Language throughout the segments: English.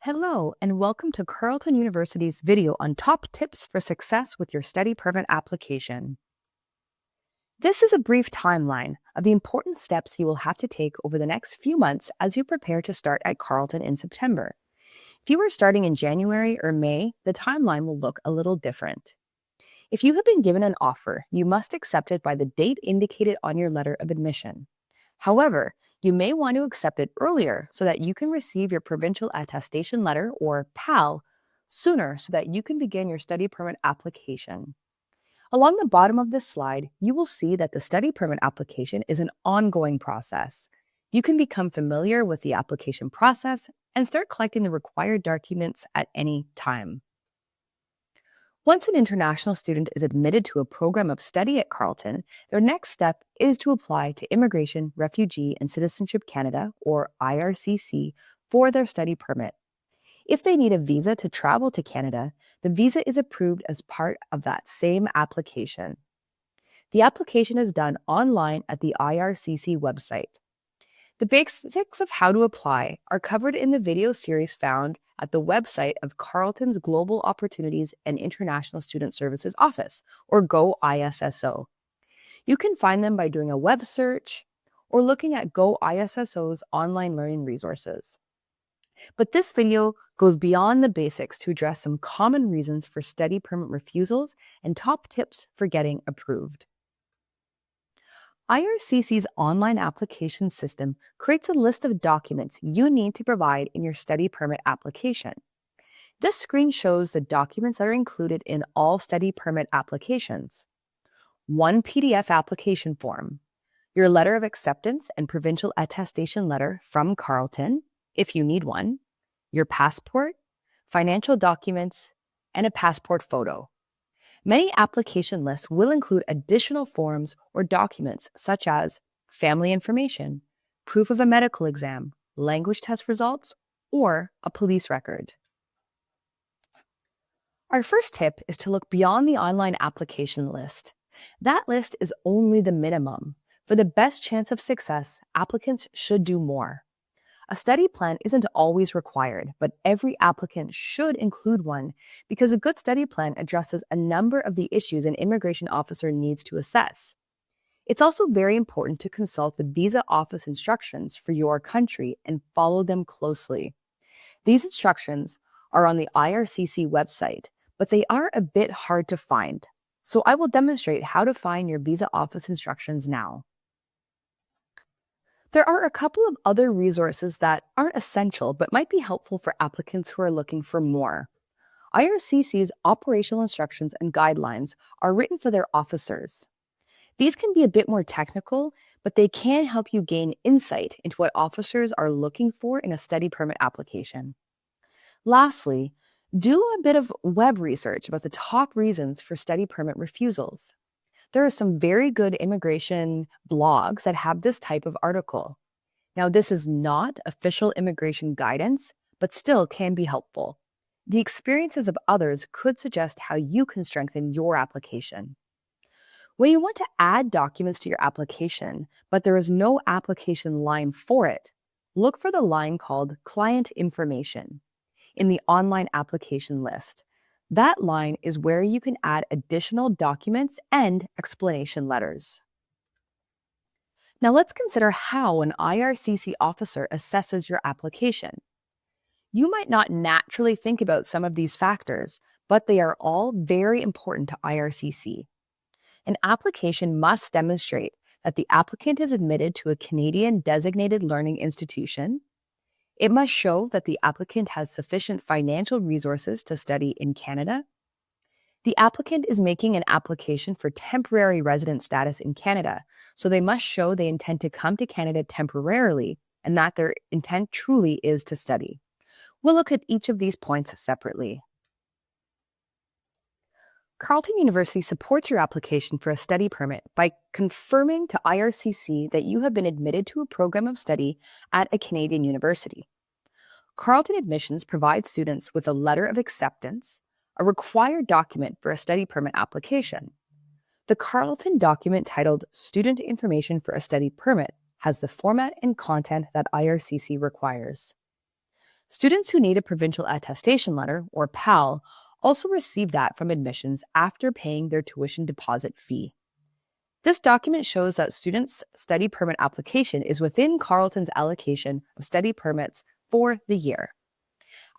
Hello, and welcome to Carleton University's video on top tips for success with your study permit application. This is a brief timeline of the important steps you will have to take over the next few months as you prepare to start at Carleton in September. If you are starting in January or May, the timeline will look a little different. If you have been given an offer, you must accept it by the date indicated on your letter of admission. However, you may want to accept it earlier so that you can receive your provincial attestation letter, or PAL, sooner so that you can begin your study permit application. Along the bottom of this slide, you will see that the study permit application is an ongoing process. You can become familiar with the application process and start collecting the required documents at any time. Once an international student is admitted to a program of study at Carleton, their next step is to apply to Immigration, Refugee, and Citizenship Canada, or IRCC, for their study permit. If they need a visa to travel to Canada, the visa is approved as part of that same application. The application is done online at the IRCC website. The basics of how to apply are covered in the video series found at the website of Carleton's Global Opportunities and International Student Services Office, or Go ISSO. You can find them by doing a web search or looking at Go ISSO's online learning resources. But this video goes beyond the basics to address some common reasons for study permit refusals and top tips for getting approved. IRCC's online application system creates a list of documents you need to provide in your study permit application. This screen shows the documents that are included in all study permit applications. One PDF application form, your letter of acceptance and provincial attestation letter from Carleton, if you need one, your passport, financial documents, and a passport photo. Many application lists will include additional forms or documents such as family information, proof of a medical exam, language test results, or a police record. Our first tip is to look beyond the online application list. That list is only the minimum. For the best chance of success, applicants should do more. A study plan isn't always required, but every applicant should include one because a good study plan addresses a number of the issues an immigration officer needs to assess. It's also very important to consult the visa office instructions for your country and follow them closely. These instructions are on the IRCC website, but they are a bit hard to find. So I will demonstrate how to find your visa office instructions now. There are a couple of other resources that aren't essential but might be helpful for applicants who are looking for more. IRCC's operational instructions and guidelines are written for their officers. These can be a bit more technical, but they can help you gain insight into what officers are looking for in a study permit application. Lastly, do a bit of web research about the top reasons for study permit refusals. There are some very good immigration blogs that have this type of article. Now, this is not official immigration guidance, but still can be helpful. The experiences of others could suggest how you can strengthen your application. When you want to add documents to your application, but there is no application line for it, look for the line called Client Information in the online application list. That line is where you can add additional documents and explanation letters. Now let's consider how an IRCC officer assesses your application. You might not naturally think about some of these factors, but they are all very important to IRCC. An application must demonstrate that the applicant is admitted to a Canadian designated learning institution. It must show that the applicant has sufficient financial resources to study in Canada. The applicant is making an application for temporary resident status in Canada, so they must show they intend to come to Canada temporarily and that their intent truly is to study. We'll look at each of these points separately. Carleton University supports your application for a study permit by confirming to IRCC that you have been admitted to a program of study at a Canadian university. Carleton Admissions provides students with a letter of acceptance, a required document for a study permit application. The Carleton document titled Student Information for a Study Permit has the format and content that IRCC requires. Students who need a provincial attestation letter, or PAL, also receive that from admissions after paying their tuition deposit fee. This document shows that students' study permit application is within Carleton's allocation of study permits for the year.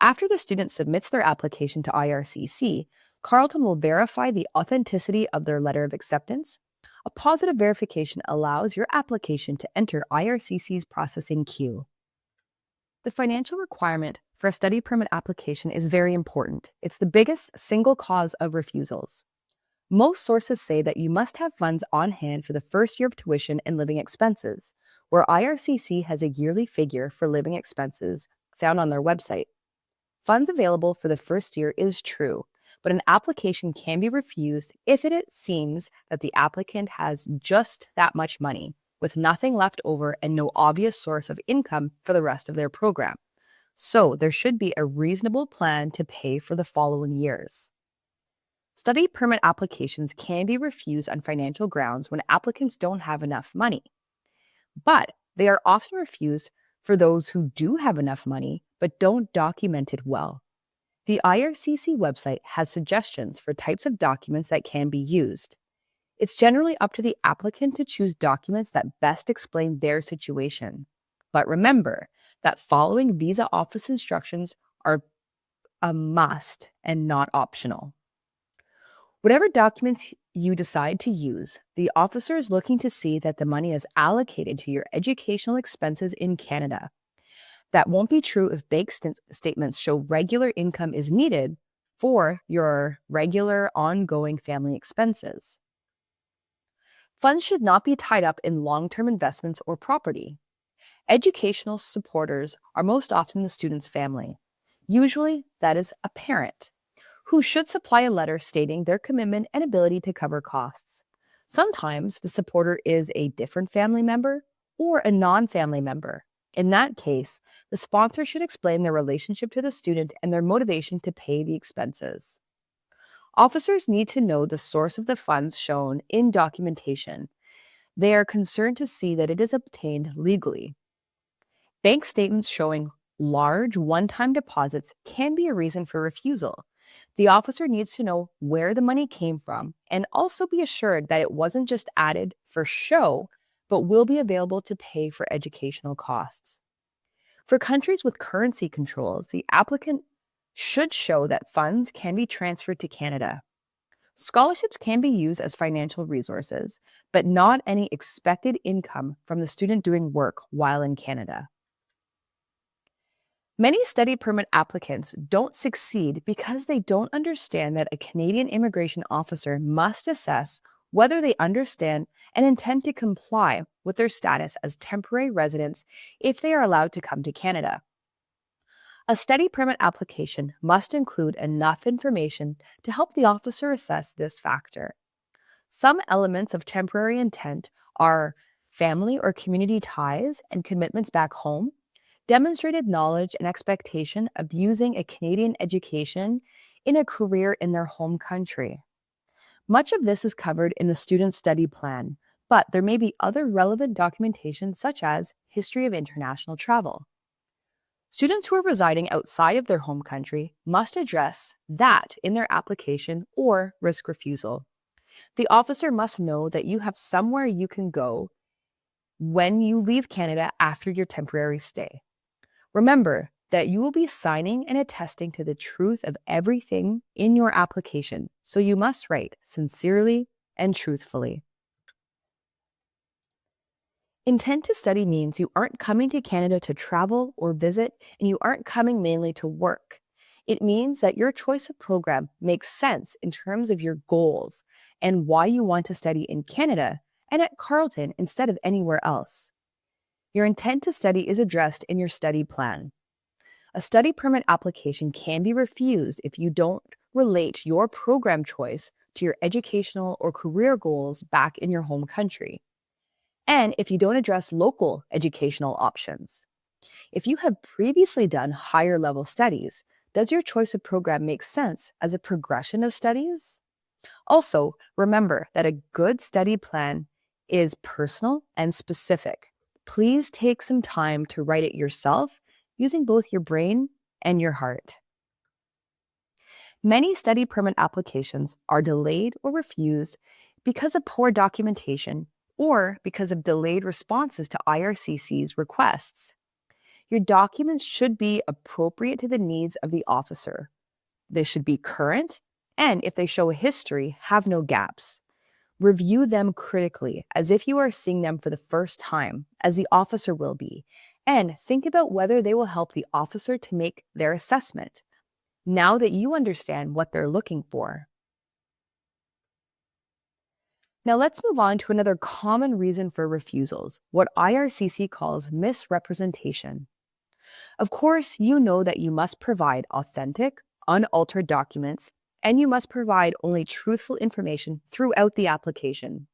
After the student submits their application to IRCC, Carleton will verify the authenticity of their letter of acceptance. A positive verification allows your application to enter IRCC's processing queue. The financial requirement for a study permit application is very important. It's the biggest single cause of refusals. Most sources say that you must have funds on hand for the first year of tuition and living expenses, where IRCC has a yearly figure for living expenses found on their website. Funds available for the first year is true, but an application can be refused if it seems that the applicant has just that much money, with nothing left over and no obvious source of income for the rest of their program. So there should be a reasonable plan to pay for the following years. Study permit applications can be refused on financial grounds when applicants don't have enough money, but they are often refused for those who do have enough money but don't document it well. The IRCC website has suggestions for types of documents that can be used. It's generally up to the applicant to choose documents that best explain their situation. But remember that following visa office instructions are a must and not optional. Whatever documents you decide to use, the officer is looking to see that the money is allocated to your educational expenses in Canada. That won't be true if bank statements show regular income is needed for your regular ongoing family expenses. Funds should not be tied up in long-term investments or property. Educational supporters are most often the student's family. Usually, that is a parent, who should supply a letter stating their commitment and ability to cover costs. Sometimes the supporter is a different family member or a non-family member. In that case, the sponsor should explain their relationship to the student and their motivation to pay the expenses. Officers need to know the source of the funds shown in documentation. They are concerned to see that it is obtained legally. Bank statements showing large one-time deposits can be a reason for refusal. The officer needs to know where the money came from and also be assured that it wasn't just added for show, but will be available to pay for educational costs. For countries with currency controls, the applicant should show that funds can be transferred to Canada. Scholarships can be used as financial resources, but not any expected income from the student doing work while in Canada. Many study permit applicants don't succeed because they don't understand that a Canadian immigration officer must assess whether they understand and intend to comply with their status as temporary residents if they are allowed to come to Canada. A study permit application must include enough information to help the officer assess this factor. Some elements of temporary intent are family or community ties and commitments back home, demonstrated knowledge and expectation of using a Canadian education in a career in their home country. Much of this is covered in the student study plan, but there may be other relevant documentation such as history of international travel. Students who are residing outside of their home country must address that in their application or risk refusal. The officer must know that you have somewhere you can go when you leave Canada after your temporary stay. Remember that you will be signing and attesting to the truth of everything in your application, so you must write sincerely and truthfully. Intent to study means you aren't coming to Canada to travel or visit, and you aren't coming mainly to work. It means that your choice of program makes sense in terms of your goals and why you want to study in Canada and at Carleton instead of anywhere else. Your intent to study is addressed in your study plan. A study permit application can be refused if you don't relate your program choice to your educational or career goals back in your home country, and if you don't address local educational options. If you have previously done higher level studies, does your choice of program make sense as a progression of studies? Also, remember that a good study plan is personal and specific. Please take some time to write it yourself using both your brain and your heart. Many study permit applications are delayed or refused because of poor documentation or because of delayed responses to IRCC's requests. Your documents should be appropriate to the needs of the officer. They should be current, and if they show a history, have no gaps. Review them critically as if you are seeing them for the first time, as the officer will be, and think about whether they will help the officer to make their assessment, now that you understand what they're looking for. Now let's move on to another common reason for refusals, what IRCC calls misrepresentation. Of course, you know that you must provide authentic, unaltered documents, and you must provide only truthful information throughout the application.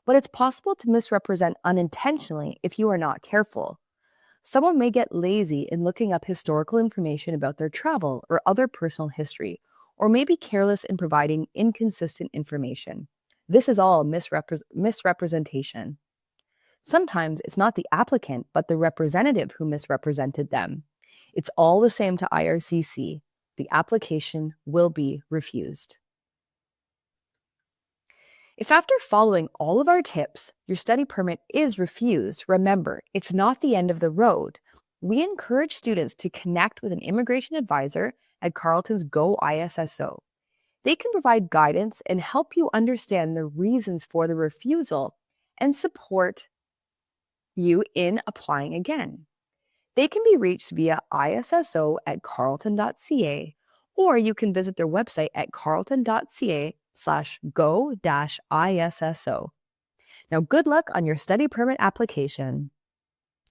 But it's possible to misrepresent unintentionally if you are not careful. Someone may get lazy in looking up historical information about their travel or other personal history, or may be careless in providing inconsistent information. This is all misrepresentation. Sometimes it's not the applicant, but the representative who misrepresented them. It's all the same to IRCC. The application will be refused. If after following all of our tips, your study permit is refused, remember, it's not the end of the road. We encourage students to connect with an immigration advisor at Carleton's Go ISSO. They can provide guidance and help you understand the reasons for the refusal and support you in applying again. They can be reached via issa@carleton.ca, or you can visit their website at carleton.ca/go-ISSO. Now, good luck on your study permit application.